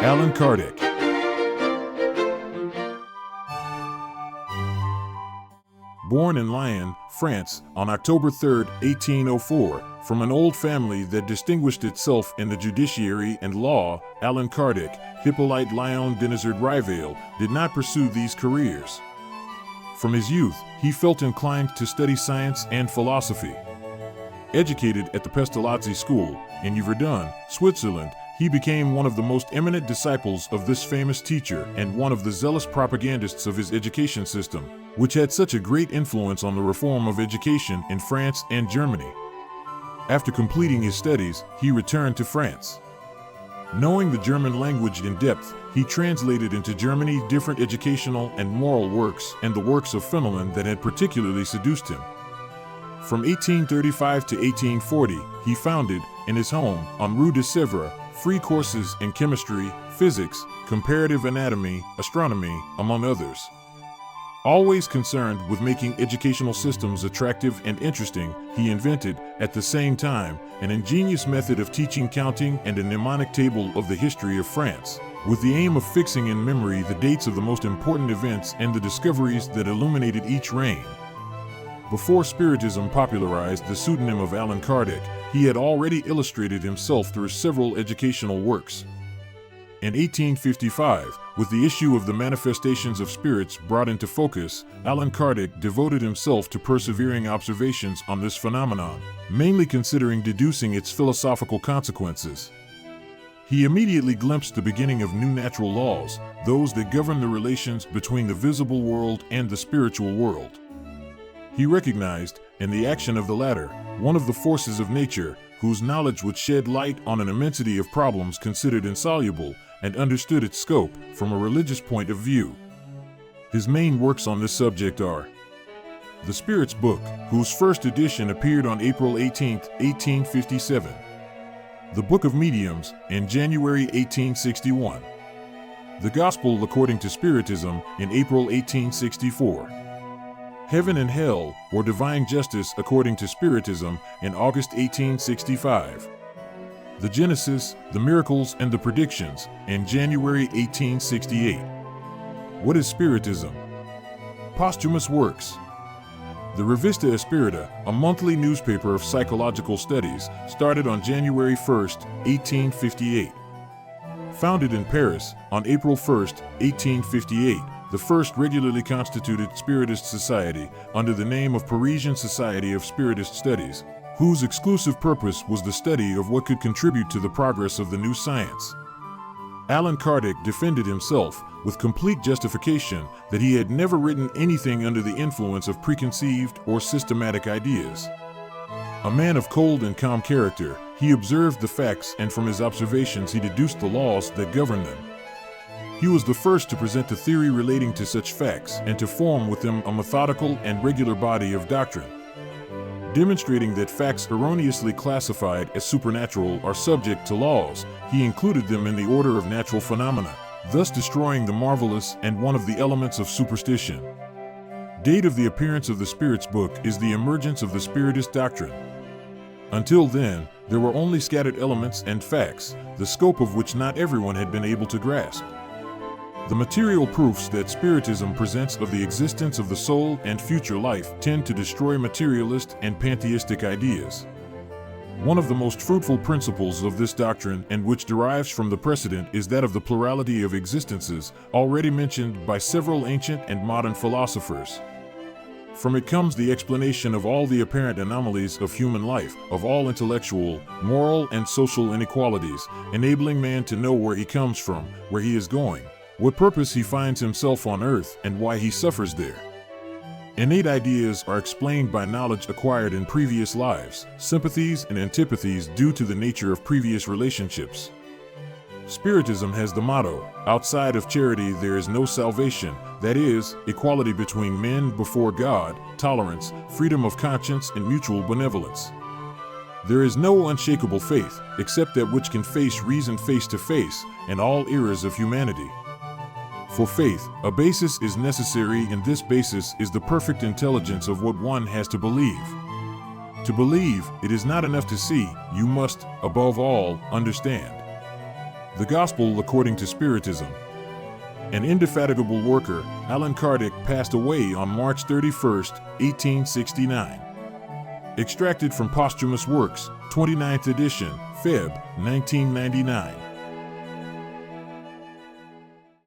Allan Kardec. Born in Lyon, France, on October 3, 1804, from an old family that distinguished itself in the judiciary and law, Allan Kardec, Hippolyte Léon Denizard Rivail, did not pursue these careers. From his youth, he felt inclined to study science and philosophy. Educated at the Pestalozzi School in Yverdun, Switzerland, he became one of the most eminent disciples of this famous teacher and one of the zealous propagandists of his education system, which had such a great influence on the reform of education in France and Germany. After completing his studies, he returned to France. Knowing the German language in depth, he translated into Germany different educational and moral works and the works of Fénelon that had particularly seduced him. From 1835 to 1840, he founded, in his home, on Rue de Sèvres, free courses in chemistry, physics, comparative anatomy, astronomy, among others. Always concerned with making educational systems attractive and interesting, he invented, at the same time, an ingenious method of teaching counting and a mnemonic table of the history of France, with the aim of fixing in memory the dates of the most important events and the discoveries that illuminated each reign. Before Spiritism popularized the pseudonym of Allan Kardec, he had already illustrated himself through several educational works. In 1855, with the issue of the manifestations of spirits brought into focus, Allan Kardec devoted himself to persevering observations on this phenomenon, mainly considering deducing its philosophical consequences. He immediately glimpsed the beginning of new natural laws, those that govern the relations between the visible world and the spiritual world. He recognized, in the action of the latter, one of the forces of nature, whose knowledge would shed light on an immensity of problems considered insoluble, and understood its scope from a religious point of view. His main works on this subject are The Spirit's Book, whose first edition appeared on April 18, 1857. The Book of Mediums, in January 1861. The Gospel According to Spiritism, in April 1864. Heaven and Hell, or Divine Justice According to Spiritism, in August 1865. The Genesis, the Miracles and the Predictions, in January 1868. What is Spiritism? Posthumous works. The Revista Espirita, a monthly newspaper of psychological studies, started on January 1, 1858. Founded in Paris on April 1, 1858, the first regularly constituted Spiritist society under the name of Parisian Society of Spiritist Studies, whose exclusive purpose was the study of what could contribute to the progress of the new science. Allan Kardec defended himself, with complete justification, that he had never written anything under the influence of preconceived or systematic ideas. A man of cold and calm character, he observed the facts and from his observations he deduced the laws that govern them. He was the first to present a theory relating to such facts and to form with them a methodical and regular body of doctrine. Demonstrating that facts erroneously classified as supernatural are subject to laws, he included them in the order of natural phenomena, thus destroying the marvelous and one of the elements of superstition. Date of the appearance of the Spirit's Book is the emergence of the Spiritist doctrine. Until then, there were only scattered elements and facts, the scope of which not everyone had been able to grasp. The material proofs that Spiritism presents of the existence of the soul and future life tend to destroy materialist and pantheistic ideas. One of the most fruitful principles of this doctrine, and which derives from the precedent, is that of the plurality of existences, already mentioned by several ancient and modern philosophers. From it comes the explanation of all the apparent anomalies of human life, of all intellectual, moral, and social inequalities, enabling man to know where he comes from, where he is going, what purpose he finds himself on earth, and why he suffers there. Innate ideas are explained by knowledge acquired in previous lives, sympathies and antipathies due to the nature of previous relationships. Spiritism has the motto, outside of charity there is no salvation, that is, equality between men before God, tolerance, freedom of conscience and mutual benevolence. There is no unshakable faith, except that which can face reason face to face, and all errors of humanity. For faith, a basis is necessary, and this basis is the perfect intelligence of what one has to believe. To believe, it is not enough to see, you must, above all, understand. The Gospel According to Spiritism. An indefatigable worker, Allan Kardec passed away on March 31, 1869. Extracted from Posthumous Works, 29th edition, Feb. 1999.